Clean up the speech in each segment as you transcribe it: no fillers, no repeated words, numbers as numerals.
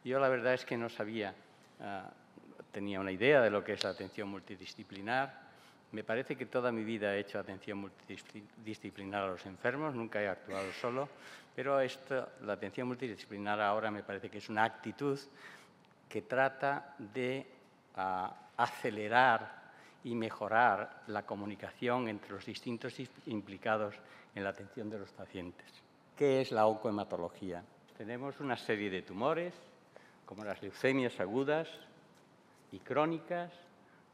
Yo la verdad es que no sabía, tenía una idea de lo que es la atención multidisciplinar. Me parece que toda mi vida he hecho atención multidisciplinar a los enfermos, nunca he actuado solo, pero la atención multidisciplinar ahora me parece que es una actitud que trata de acelerar y mejorar la comunicación entre los distintos implicados en la atención de los pacientes. ¿Qué es la oncohematología? Tenemos una serie de tumores, como las leucemias agudas y crónicas,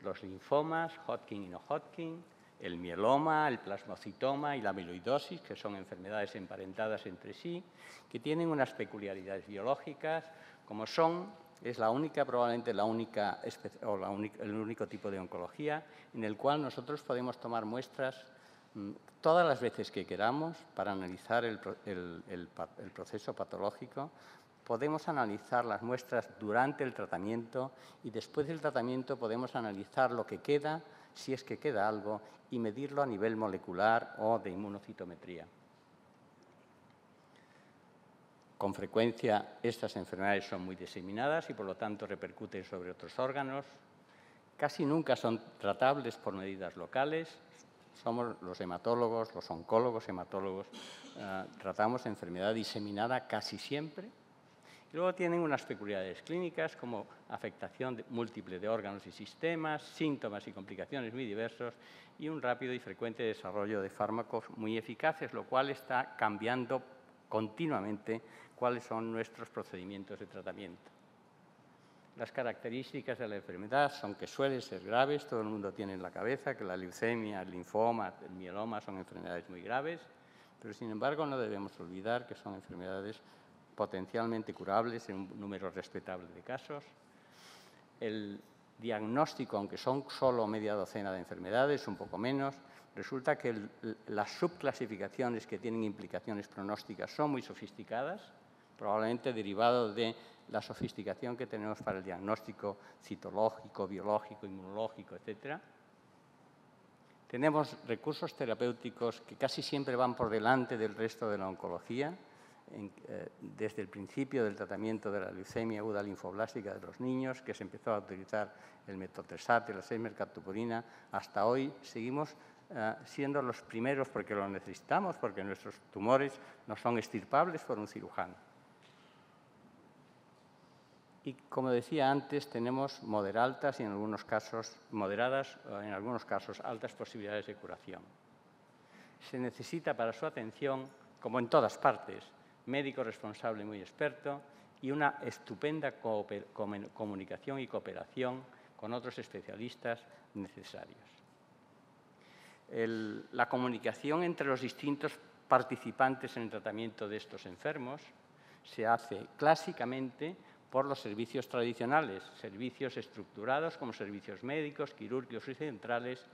los linfomas, Hodgkin y no Hodgkin, el mieloma, el plasmocitoma y la amiloidosis, que son enfermedades emparentadas entre sí, que tienen unas peculiaridades biológicas, como es probablemente el único tipo de oncología en el cual nosotros podemos tomar muestras todas las veces que queramos para analizar el proceso patológico. Podemos analizar las muestras durante el tratamiento y después del tratamiento podemos analizar lo que queda, si es que queda algo, y medirlo a nivel molecular o de inmunocitometría. Con frecuencia, estas enfermedades son muy diseminadas y, por lo tanto, repercuten sobre otros órganos. Casi nunca son tratables por medidas locales. Somos los hematólogos, los oncólogos hematólogos, tratamos enfermedad diseminada casi siempre. Y luego tienen unas peculiaridades clínicas como afectación múltiple de órganos y sistemas, síntomas y complicaciones muy diversos y un rápido y frecuente desarrollo de fármacos muy eficaces, lo cual está cambiando continuamente cuáles son nuestros procedimientos de tratamiento. Las características de la enfermedad son que suelen ser graves, todo el mundo tiene en la cabeza que la leucemia, el linfoma, el mieloma son enfermedades muy graves, pero sin embargo no debemos olvidar que son enfermedades potencialmente curables en un número respetable de casos. El diagnóstico, aunque son solo media docena de enfermedades, un poco menos, resulta que las subclasificaciones que tienen implicaciones pronósticas son muy sofisticadas, probablemente derivado de la sofisticación que tenemos para el diagnóstico citológico, biológico, inmunológico, etc. Tenemos recursos terapéuticos que casi siempre van por delante del resto de la oncología, desde el principio del tratamiento de la leucemia aguda linfoblástica de los niños, que se empezó a utilizar el metotrexato y la sesmercaptopurina, hasta hoy seguimos siendo los primeros porque lo necesitamos, porque nuestros tumores no son extirpables por un cirujano. Y, como decía antes, tenemos moderadas y en algunos casos moderadas, en algunos casos altas posibilidades de curación. Se necesita para su atención, como en todas partes, médico responsable muy experto y una estupenda comunicación y cooperación con otros especialistas necesarios. La comunicación entre los distintos participantes en el tratamiento de estos enfermos se hace clásicamente por los servicios tradicionales, servicios estructurados como servicios médicos, quirúrgicos y centrales,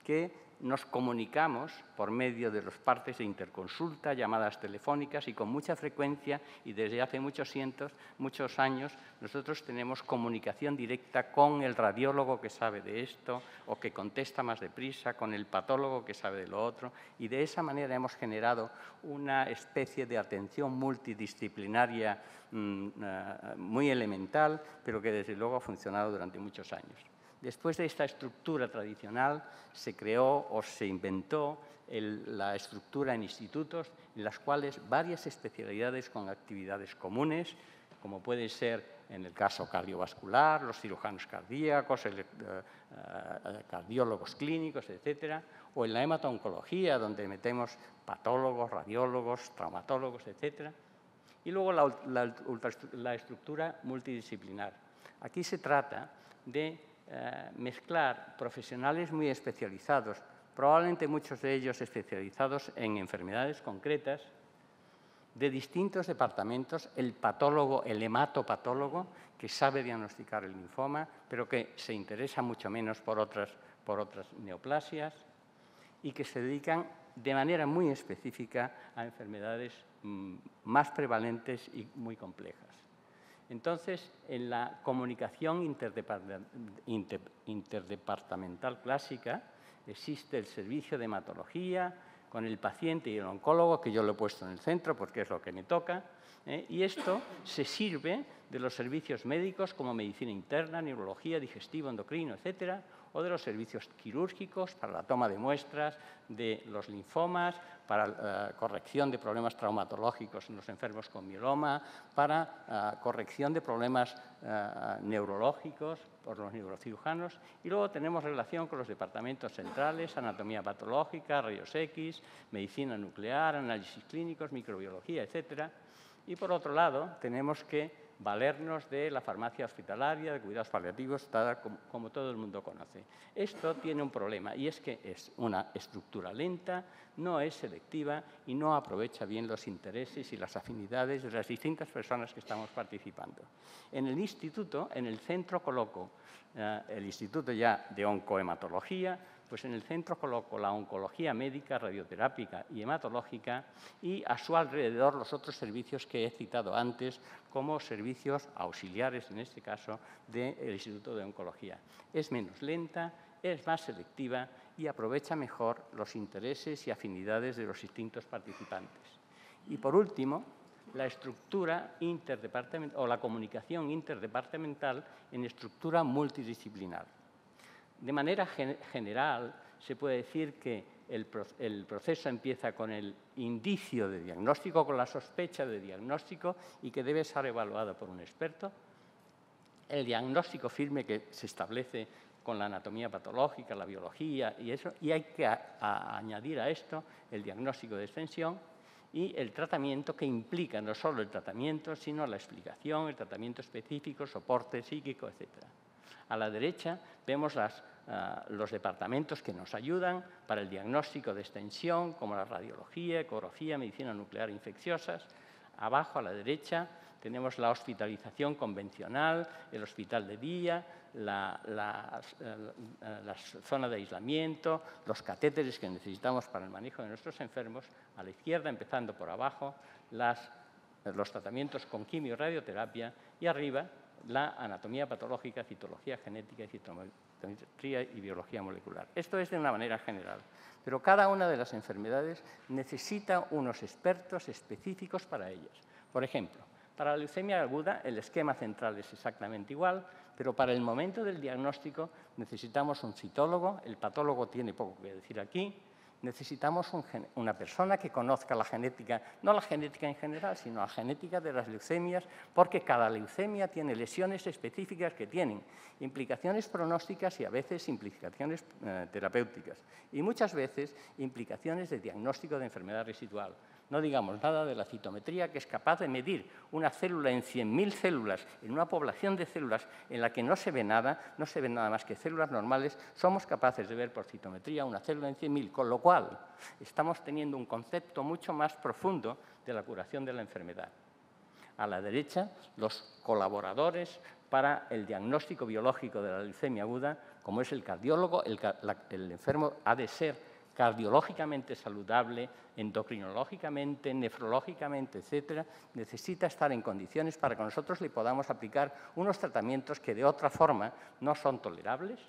que nos comunicamos por medio de los partes de interconsulta, llamadas telefónicas y con mucha frecuencia y desde hace muchos años nosotros tenemos comunicación directa con el radiólogo que sabe de esto o que contesta más deprisa, con el patólogo que sabe de lo otro y de esa manera hemos generado una especie de atención multidisciplinaria muy elemental, pero que desde luego ha funcionado durante muchos años. Después de esta estructura tradicional se creó o se inventó la estructura en institutos en las cuales varias especialidades con actividades comunes, como puede ser en el caso cardiovascular, los cirujanos cardíacos, cardiólogos clínicos, etcétera, o en la hemato-oncología, donde metemos patólogos, radiólogos, traumatólogos, etcétera. Y luego la estructura multidisciplinar. Aquí se trata de mezclar profesionales muy especializados, probablemente muchos de ellos especializados en enfermedades concretas, de distintos departamentos, el patólogo, el hematopatólogo, que sabe diagnosticar el linfoma, pero que se interesa mucho menos por otras neoplasias y que se dedican de manera muy específica a enfermedades más prevalentes y muy complejas. Entonces, en la comunicación interdepartamental clásica existe el servicio de hematología, con el paciente y el oncólogo, que yo lo he puesto en el centro porque es lo que me toca, y esto se sirve de los servicios médicos como medicina interna, neurología, digestivo, endocrino, etcétera, o de los servicios quirúrgicos para la toma de muestras de los linfomas, para la corrección de problemas traumatológicos en los enfermos con mieloma, para corrección de problemas neurológicos por los neurocirujanos. Y luego tenemos relación con los departamentos centrales, anatomía patológica, rayos X, medicina nuclear, análisis clínicos, microbiología, etcétera. Y por otro lado, tenemos que valernos de la farmacia hospitalaria, de cuidados paliativos, como todo el mundo conoce. Esto tiene un problema, y es que es una estructura lenta, no es selectiva y no aprovecha bien los intereses y las afinidades de las distintas personas que estamos participando. En el instituto, en el centro coloco el Instituto ya de Oncohematología, pues en el centro coloco la oncología médica, radioterápica y hematológica, y a su alrededor los otros servicios que he citado antes como servicios auxiliares, en este caso, del Instituto de Oncología. Es menos lenta, es más selectiva y aprovecha mejor los intereses y afinidades de los distintos participantes. Y por último, la estructura interdepartamental o la comunicación interdepartamental en estructura multidisciplinar. De manera general, se puede decir que el proceso empieza con el indicio de diagnóstico, con la sospecha de diagnóstico y que debe ser evaluado por un experto. El diagnóstico firme que se establece con la anatomía patológica, la biología y eso, y hay que añadir a esto el diagnóstico de extensión y el tratamiento, que implica no solo el tratamiento, sino la explicación, el tratamiento específico, soporte psíquico, etc. A la derecha vemos los departamentos que nos ayudan para el diagnóstico de extensión, como la radiología, ecografía, medicina nuclear e infecciosas. Abajo, a la derecha, tenemos la hospitalización convencional, el hospital de día, la zona de aislamiento, los catéteres que necesitamos para el manejo de nuestros enfermos. A la izquierda, empezando por abajo, los tratamientos con quimio y radioterapia, y arriba la anatomía patológica, citología genética y citometría y biología molecular. Esto es de una manera general, pero cada una de las enfermedades necesita unos expertos específicos para ellas. Por ejemplo, para la leucemia aguda el esquema central es exactamente igual, pero para el momento del diagnóstico necesitamos un citólogo, el patólogo tiene poco que decir aquí. Necesitamos una persona que conozca la genética, no la genética en general, sino la genética de las leucemias, porque cada leucemia tiene lesiones específicas que tienen implicaciones pronósticas y a veces implicaciones terapéuticas, y muchas veces implicaciones de diagnóstico de enfermedad residual. No digamos nada de la citometría, que es capaz de medir una célula en 100.000 células, en una población de células en la que no se ve nada más que células normales. Somos capaces de ver por citometría una célula en 100.000, con lo cual estamos teniendo un concepto mucho más profundo de la curación de la enfermedad. A la derecha, los colaboradores para el diagnóstico biológico de la leucemia aguda, como es el cardiólogo. El enfermo ha de ser cardiológicamente saludable, endocrinológicamente, nefrológicamente, etcétera, necesita estar en condiciones para que nosotros le podamos aplicar unos tratamientos que de otra forma no son tolerables.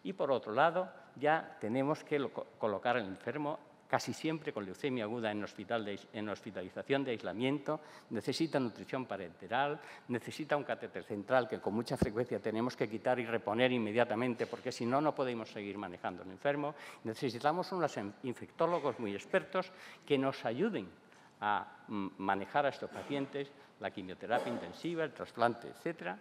Y por otro lado, ya tenemos que colocar al enfermo casi siempre con leucemia aguda en hospitalización de aislamiento, necesita nutrición parenteral, necesita un catéter central que con mucha frecuencia tenemos que quitar y reponer inmediatamente, porque si no, no podemos seguir manejando al enfermo. Necesitamos unos infectólogos muy expertos que nos ayuden a manejar a estos pacientes, la quimioterapia intensiva, el trasplante, etcétera.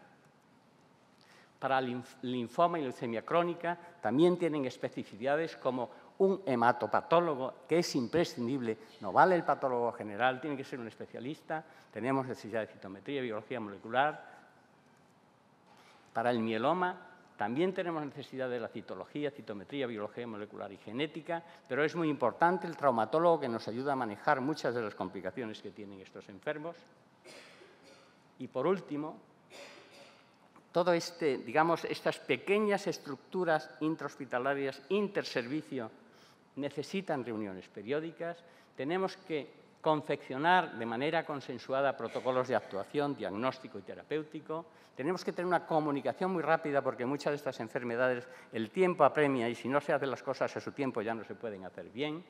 Para linfoma y leucemia crónica también tienen especificidades como un hematopatólogo, que es imprescindible. No vale el patólogo general, tiene que ser un especialista. Tenemos necesidad de citometría, biología molecular. Para el mieloma también tenemos necesidad de la citología, citometría, biología molecular y genética, pero es muy importante el traumatólogo, que nos ayuda a manejar muchas de las complicaciones que tienen estos enfermos. Y por último, todo estas pequeñas estructuras intrahospitalarias, interservicio, necesitan reuniones periódicas. Tenemos que confeccionar de manera consensuada protocolos de actuación, diagnóstico y terapéutico. Tenemos que tener una comunicación muy rápida, porque muchas de estas enfermedades el tiempo apremia y si no se hacen las cosas a su tiempo ya no se pueden hacer bien.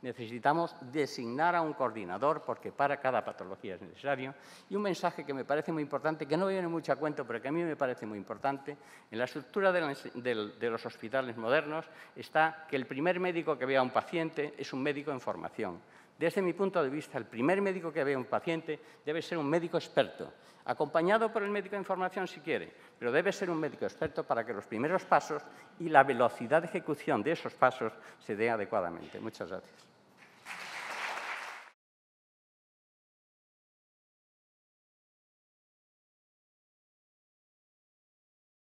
Necesitamos designar a un coordinador porque para cada patología es necesario. Y un mensaje que me parece muy importante, que no viene mucho a cuento, pero que a mí me parece muy importante, en la estructura de los hospitales modernos está que el primer médico que vea a un paciente es un médico en formación. Desde mi punto de vista, el primer médico que vea a un paciente debe ser un médico experto, acompañado por el médico de formación si quiere, pero debe ser un médico experto para que los primeros pasos y la velocidad de ejecución de esos pasos se dé adecuadamente. Muchas gracias.